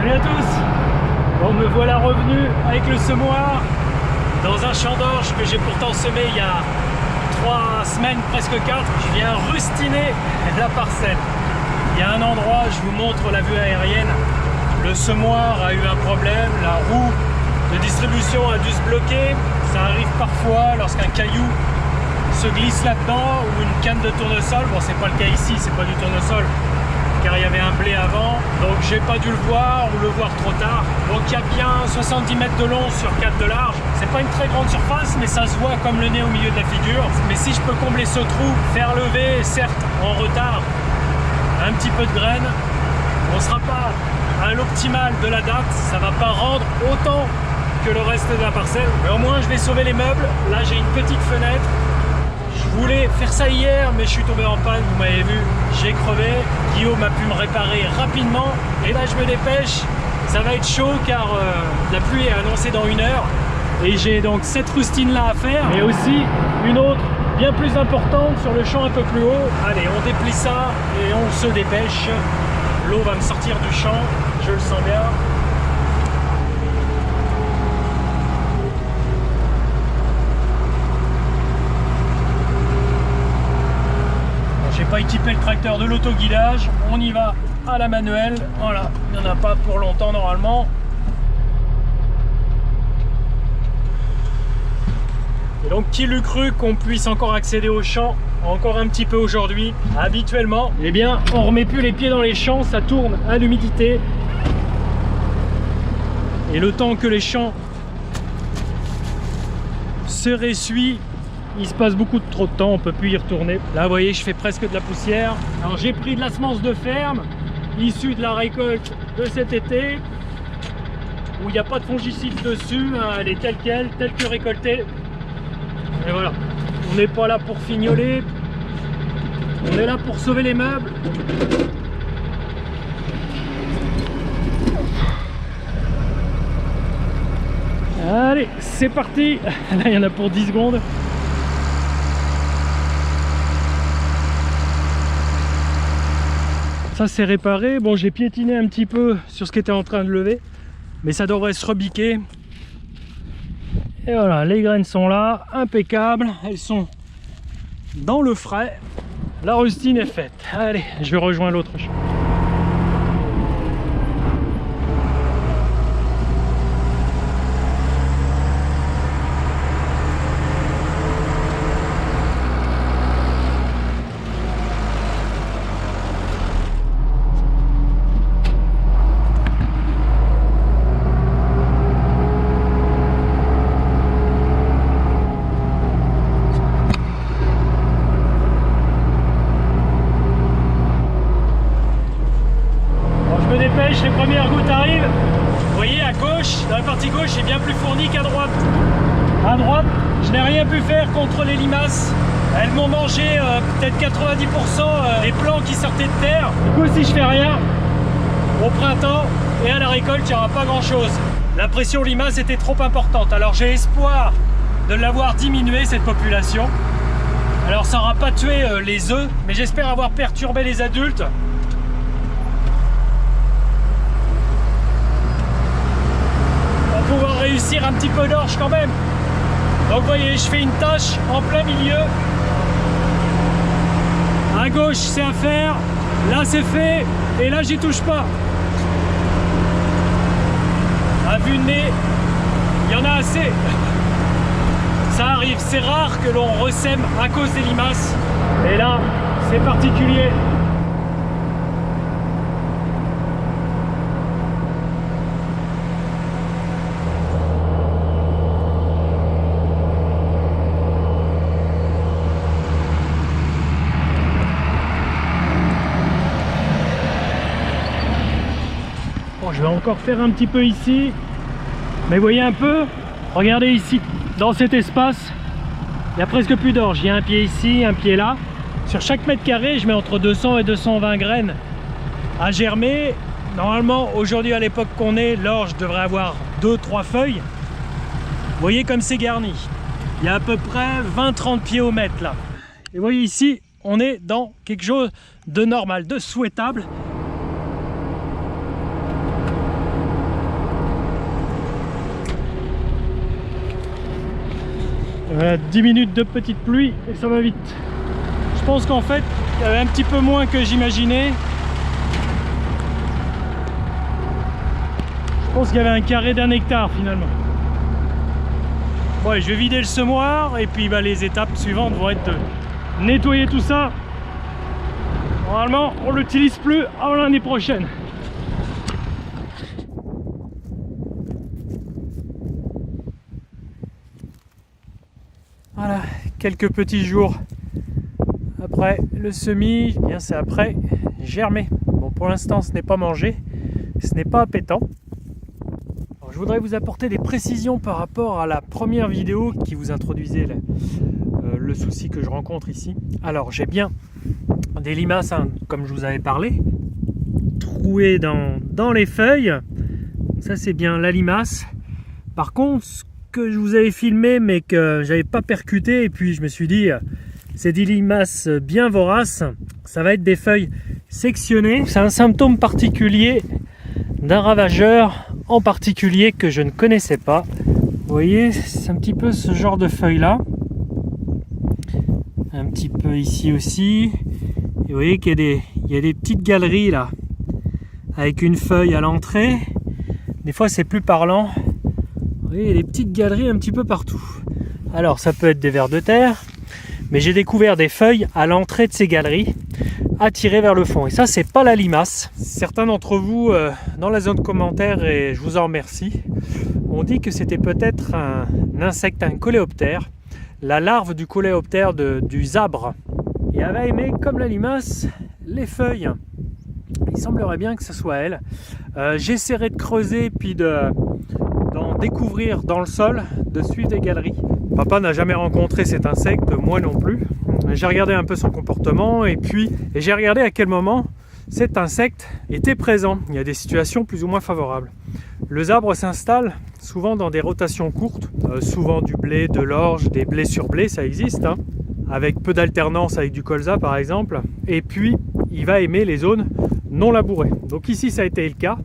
Salut à tous. Bon, me voilà revenu avec le semoir dans un champ d'orge que j'ai pourtant semé il y a 3 semaines, presque 4. Je viens rustiner la parcelle. Il y a un endroit, je vous montre la vue aérienne. Le semoir a eu un problème, la roue de distribution a dû se bloquer. Ça arrive parfois lorsqu'un caillou se glisse là-dedans ou une canne de tournesol. Bon, c'est pas le cas ici, c'est pas du tournesol car il y avait un blé avant, donc j'ai pas dû le voir ou le voir trop tard. Donc il y a bien 70 mètres de long sur 4 de large. C'est pas une très grande surface, mais ça se voit comme le nez au milieu de la figure. Mais si je peux combler ce trou, faire lever, certes en retard, un petit peu de graines, on sera pas à l'optimal de la date, ça va pas rendre autant que le reste de la parcelle, mais au moins je vais sauver les meubles. Là j'ai une petite fenêtre. Je voulais faire ça hier, mais je suis tombé en panne, vous m'avez vu, j'ai crevé. Guillaume a pu me réparer rapidement, et là je me dépêche, ça va être chaud car la pluie est annoncée dans 1 heure. Et j'ai donc cette rustine là à faire, et aussi une autre bien plus importante sur le champ un peu plus haut. Allez, on déplie ça et on se dépêche. L'eau va me sortir du champ, je le sens bien. J'ai pas équipé le tracteur de l'autoguidage, on y va à la manuelle. Voilà, il n'y en a pas pour longtemps normalement. Et donc qui l'eût cru qu'on puisse encore accéder au champ encore un petit peu aujourd'hui. Habituellement, eh bien on remet plus les pieds dans les champs, ça tourne à l'humidité. Et le temps que les champs se ressuient, il se passe beaucoup trop de temps, on peut plus y retourner. Là vous voyez, je fais presque de la poussière. Alors j'ai pris de la semence de ferme issue de la récolte de cet été, où il n'y a pas de fongicide dessus, hein, elle est telle quelle, telle que récoltée. Et voilà, on n'est pas là pour fignoler, on est là pour sauver les meubles. Allez, c'est parti. Là il y en a pour 10 secondes. Ça c'est réparé. Bon, j'ai piétiné un petit peu sur ce qui était en train de lever, mais ça devrait se rebiquer. Et voilà, les graines sont là, impeccables. Elles sont dans le frais. La rustine est faite. Allez, je vais rejoindre l'autre champ. Les premières gouttes arrivent. Vous voyez, à gauche, dans la partie gauche, c'est bien plus fourni qu'à droite. À droite, je n'ai rien pu faire contre les limaces. Elles m'ont mangé peut-être 90% des plants qui sortaient de terre. Du coup, si je fais rien, au printemps et à la récolte, il n'y aura pas grand-chose. La pression limace était trop importante. Alors j'ai espoir de l'avoir diminué, cette population. Alors ça n'aura pas tué les œufs, mais j'espère avoir perturbé les adultes. Pouvoir réussir un petit peu d'orge quand même. Donc vous voyez, je fais une tâche en plein milieu. À gauche c'est à faire, là c'est fait, et là j'y touche pas. À vue de nez, il y en a assez. Ça arrive, c'est rare que l'on ressème à cause des limaces. Et là, c'est particulier. Je vais encore faire un petit peu ici, mais vous voyez un peu, regardez ici, dans cet espace, il n'y a presque plus d'orge. Il y a un pied ici, un pied là. Sur chaque mètre carré, je mets entre 200 et 220 graines à germer. Normalement, aujourd'hui, à l'époque qu'on est, l'orge devrait avoir 2-3 feuilles. Vous voyez comme c'est garni. Il y a à peu près 20-30 pieds au mètre là. Et vous voyez ici, on est dans quelque chose de normal, de souhaitable. 10 minutes de petite pluie et ça va vite. Je pense qu'en fait, il y avait un petit peu moins que j'imaginais. Je pense qu'il y avait un carré d'1 hectare finalement. Bon, allez, je vais vider le semoir et puis les étapes suivantes vont être de nettoyer tout ça. Normalement, on ne l'utilise plus avant l'année prochaine. Voilà, quelques petits jours après le semis, eh bien c'est après germer. Bon, pour l'instant, ce n'est pas mangé, ce n'est pas appétant. Alors, je voudrais vous apporter des précisions par rapport à la première vidéo qui vous introduisait le souci que je rencontre ici. Alors, j'ai bien des limaces, hein, comme je vous avais parlé, trouées dans les feuilles. Ça, c'est bien la limace. Par contre, ce que je vous avais filmé mais que j'avais pas percuté, et puis je me suis dit c'est des limaces bien voraces, ça va être des feuilles sectionnées. C'est un symptôme particulier d'un ravageur en particulier que je ne connaissais pas. Vous voyez, c'est un petit peu ce genre de feuilles là, un petit peu ici aussi, et vous voyez qu'il y a des petites galeries là avec une feuille à l'entrée. Des fois c'est plus parlant. Vous voyez, il y a des petites galeries un petit peu partout. Alors ça peut être des vers de terre, mais j'ai découvert des feuilles à l'entrée de ces galeries, attirées vers le fond. Et ça, c'est pas la limace. Certains d'entre vous, dans la zone commentaire, et je vous en remercie, ont dit que c'était peut-être un insecte, un coléoptère, la larve du coléoptère du zabre. Et elle va aimer, comme la limace, les feuilles. Il semblerait bien que ce soit elle. J'essaierai de creuser puis d'en découvrir dans le sol, de suivre des galeries. Papa n'a jamais rencontré cet insecte, moi non plus. J'ai regardé un peu son comportement et j'ai regardé à quel moment cet insecte était présent. Il y a des situations plus ou moins favorables. Le zabre s'installe souvent dans des rotations courtes, souvent du blé, de l'orge, des blés sur blé, ça existe, hein, avec peu d'alternance avec du colza par exemple. Et puis il va aimer les zones non labourées. Donc ici ça a été le cas.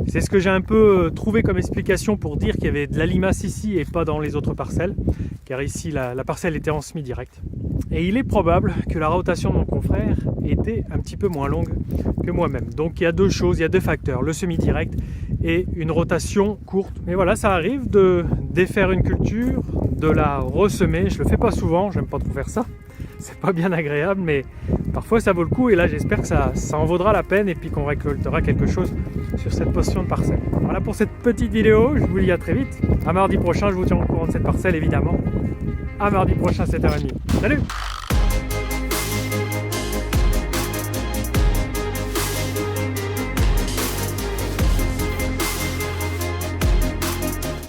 C'est ce que j'ai un peu trouvé comme explication pour dire qu'il y avait de la limace ici et pas dans les autres parcelles, car ici la parcelle était en semis direct. Et il est probable que la rotation de mon confrère était un petit peu moins longue que moi-même. Donc il y a deux choses, il y a deux facteurs, le semis direct et une rotation courte. Mais voilà, ça arrive de défaire une culture, de la ressemer. Je le fais pas souvent, j'aime pas trop faire ça. C'est pas bien agréable, mais parfois ça vaut le coup, et là j'espère que ça en vaudra la peine et puis qu'on récoltera quelque chose sur cette portion de parcelle. Voilà pour cette petite vidéo, je vous dis à très vite. À mardi prochain, je vous tiens au courant de cette parcelle évidemment. À mardi prochain 7h30. Salut!